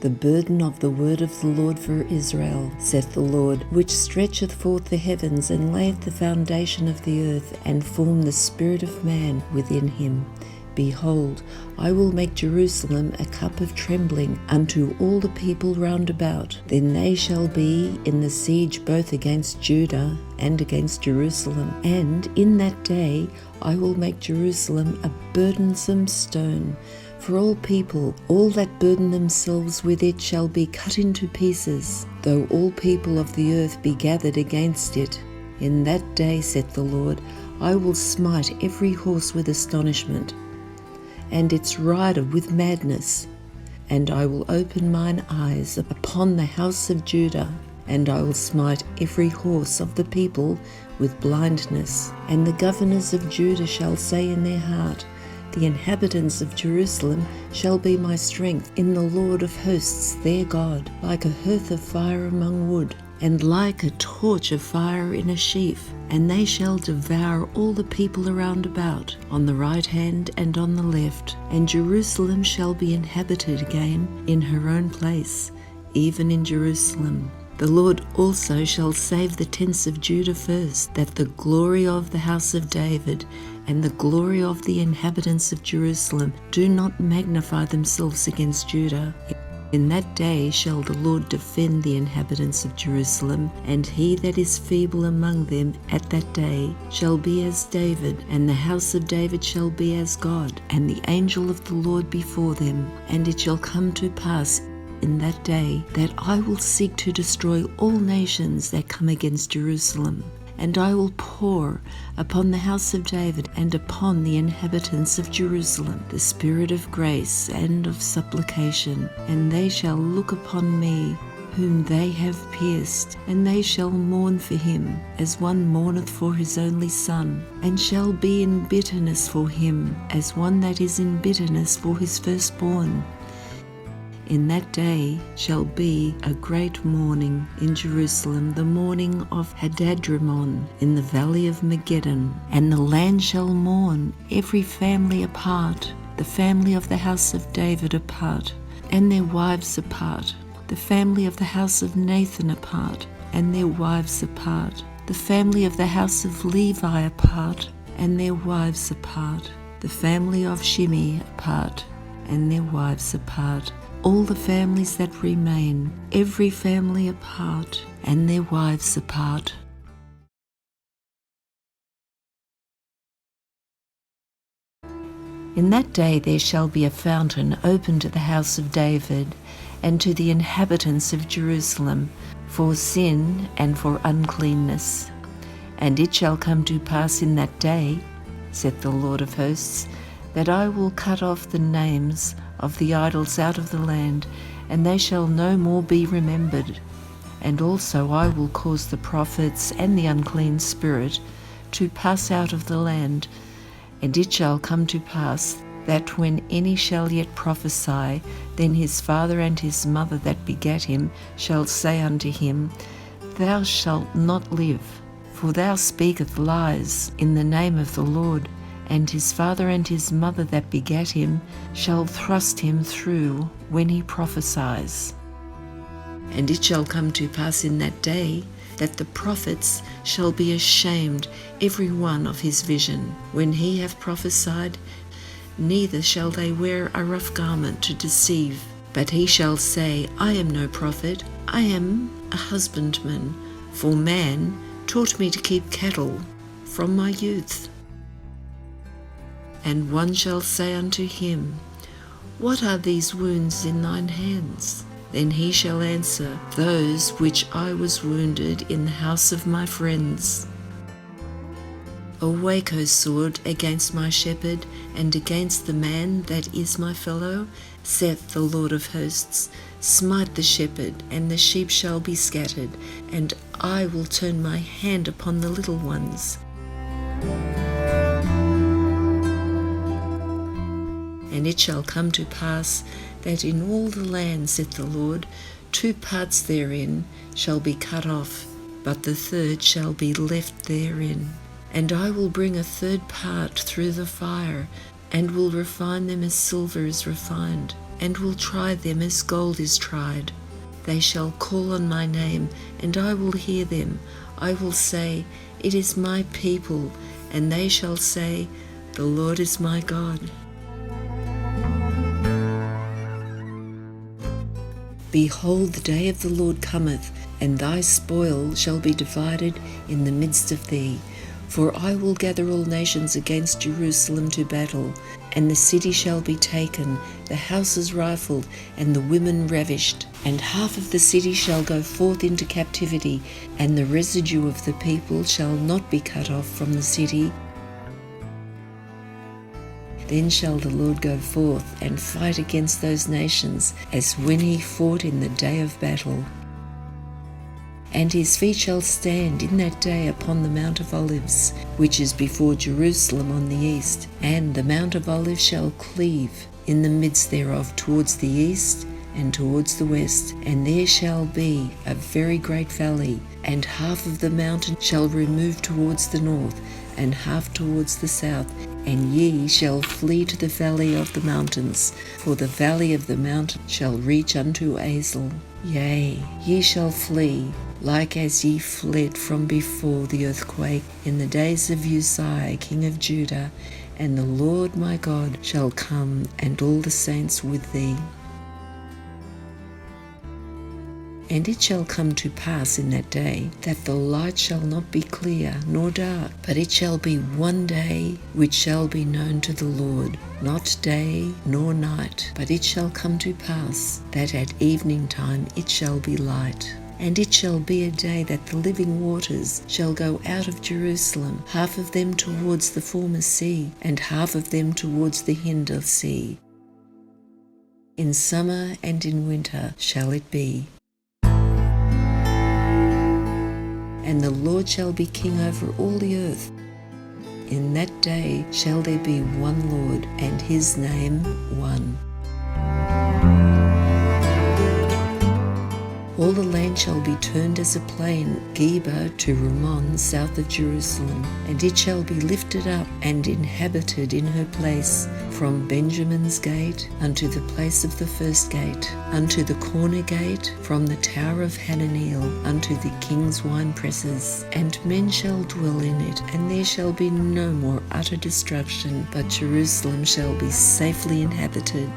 the burden of the word of the Lord for Israel, saith the Lord, which stretcheth forth the heavens, and layeth the foundation of the earth, and formed the spirit of man within him. Behold, I will make Jerusalem a cup of trembling unto all the people round about. Then they shall be in the siege both against Judah and against Jerusalem. And in that day I will make Jerusalem a burdensome stone. For all people, all that burden themselves with it shall be cut into pieces, though all people of the earth be gathered against it. In that day, saith the Lord, I will smite every horse with astonishment, and its rider with madness. And I will open mine eyes upon the house of Judah, and I will smite every horse of the people with blindness. And the governors of Judah shall say in their heart, the inhabitants of Jerusalem shall be my strength in the Lord of hosts their God, like a hearth of fire among wood, and like a torch of fire in a sheaf. And they shall devour all the people around about, on the right hand and on the left. And Jerusalem shall be inhabited again in her own place, even in Jerusalem. The Lord also shall save the tents of Judah first, that the glory of the house of David and the glory of the inhabitants of Jerusalem do not magnify themselves against Judah. In that day shall the Lord defend the inhabitants of Jerusalem, and he that is feeble among them at that day shall be as David, and the house of David shall be as God, and the angel of the Lord before them. And it shall come to pass in that day that I will seek to destroy all nations that come against Jerusalem. And I will pour upon the house of David and upon the inhabitants of Jerusalem the spirit of grace and of supplication. And they shall look upon me, whom they have pierced, and they shall mourn for him, as one mourneth for his only son, and shall be in bitterness for him, as one that is in bitterness for his firstborn. In that day shall be a great mourning in Jerusalem, the mourning of Hadadrimmon in the valley of Megiddon. And the land shall mourn, every family apart, the family of the house of David apart, and their wives apart, the family of the house of Nathan apart, and their wives apart, the family of the house of Levi apart, and their wives apart, the family of Shimei apart, and their wives apart, all the families that remain, every family apart, and their wives apart. In that day there shall be a fountain open to the house of David, and to the inhabitants of Jerusalem, for sin and for uncleanness. And it shall come to pass in that day, saith the Lord of hosts, that I will cut off the names of the idols out of the land, and they shall no more be remembered. And also I will cause the prophets and the unclean spirit to pass out of the land. And it shall come to pass that when any shall yet prophesy, then his father and his mother that begat him shall say unto him, Thou shalt not live, for thou speakest lies in the name of the Lord. And his father and his mother that begat him shall thrust him through when he prophesies. And it shall come to pass in that day that the prophets shall be ashamed every one of his vision when he hath prophesied, neither shall they wear a rough garment to deceive. But he shall say, I am no prophet, I am a husbandman, for man taught me to keep cattle from my youth. And one shall say unto him, What are these wounds in thine hands? Then he shall answer, Those which I was wounded in the house of my friends. Awake, O sword, against my shepherd, and against the man that is my fellow, saith the Lord of hosts. Smite the shepherd, and the sheep shall be scattered, and I will turn my hand upon the little ones. And it shall come to pass that in all the land, saith the Lord, 2 parts therein shall be cut off, but the third shall be left therein. And I will bring a 3rd part through the fire, and will refine them as silver is refined. and will try them as gold is tried. They shall call on my name, and I will hear them. I will say, It is my people, and they shall say, The Lord is my God. Behold, the day of the Lord cometh, and thy spoil shall be divided in the midst of thee. For I will gather all nations against Jerusalem to battle, and the city shall be taken, the houses rifled, and the women ravished. And half of the city shall go forth into captivity, and the residue of the people shall not be cut off from the city. Then shall the Lord go forth and fight against those nations, as when he fought in the day of battle. And his feet shall stand in that day upon the Mount of Olives, which is before Jerusalem on the east, and the Mount of Olives shall cleave in the midst thereof towards the east and towards the west, and there shall be a very great valley, and half of the mountain shall remove towards the north, and half towards the south, and ye shall flee to the valley of the mountains, for the valley of the mountain shall reach unto Azel. Yea, ye shall flee, like as ye fled from before the earthquake in the days of Uzziah king of Judah, and the Lord my God shall come, and all the saints with thee. And it shall come to pass in that day, that the light shall not be clear nor dark, but it shall be one day which shall be known to the Lord, not day nor night. But it shall come to pass, that at evening time it shall be light. And it shall be a day that the living waters shall go out of Jerusalem, half of them towards the former sea, and half of them towards the hinder sea. In summer and in winter shall it be. And the Lord shall be king over all the earth. In that day shall there be one Lord, and his name one. All the land shall be turned as a plain, Geba to Rimmon, south of Jerusalem, and it shall be lifted up and inhabited in her place, from Benjamin's gate unto the place of the first gate, unto the corner gate, from the tower of Hananeel unto the king's winepresses. And men shall dwell in it, and there shall be no more utter destruction, but Jerusalem shall be safely inhabited.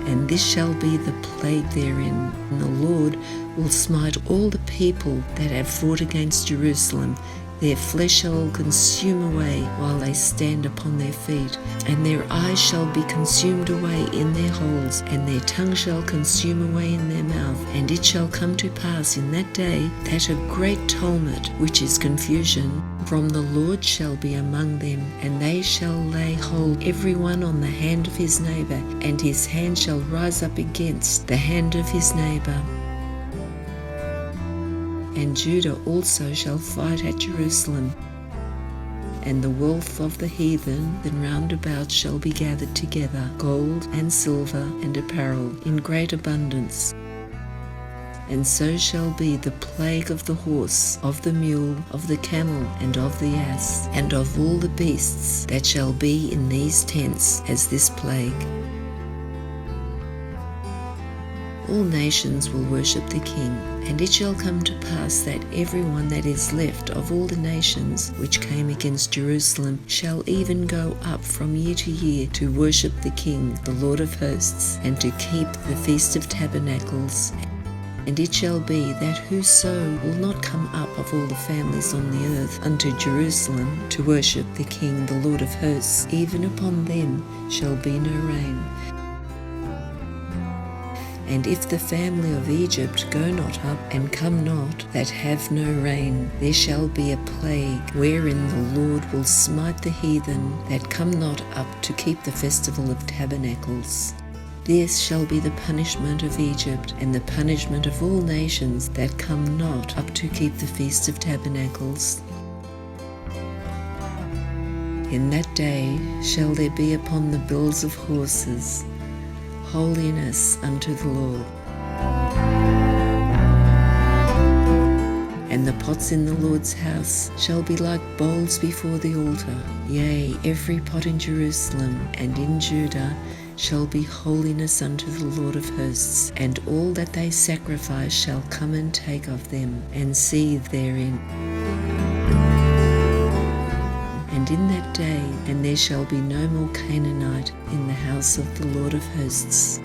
And this shall be the plague therein, and the Lord will smite all the people that have fought against Jerusalem. Their flesh shall consume away while they stand upon their feet, and their eyes shall be consumed away in their holes, and their tongue shall consume away in their mouth. And it shall come to pass in that day that a great tumult, which is confusion, from the Lord shall be among them, and they shall lay hold every one on the hand of his neighbour, and his hand shall rise up against the hand of his neighbour. And Judah also shall fight at Jerusalem, and the wealth of the heathen round about shall be gathered together, gold and silver and apparel in great abundance. And so shall be the plague of the horse, of the mule, of the camel, and of the ass, and of all the beasts that shall be in these tents, as this plague. All nations will worship the King, and it shall come to pass that every one that is left of all the nations which came against Jerusalem shall even go up from year to year to worship the King, the Lord of hosts, and to keep the Feast of Tabernacles. And it shall be that whoso will not come up of all the families on the earth unto Jerusalem to worship the King, the Lord of hosts, even upon them shall be no rain. And if the family of Egypt go not up and come not, that have no rain, there shall be a plague, wherein the Lord will smite the heathen that come not up to keep the festival of tabernacles. This shall be the punishment of Egypt, and the punishment of all nations that come not up to keep the Feast of Tabernacles. In that day shall there be upon the bills of horses holiness unto the Lord. And And the pots in the Lord's house shall be like bowls before the altar. Yea, every pot in Jerusalem and in Judah shall be holiness unto the Lord of hosts, and all that they sacrifice shall come and take of them, and seethe therein. And in that day, and there shall be no more Canaanite in the house of the Lord of hosts.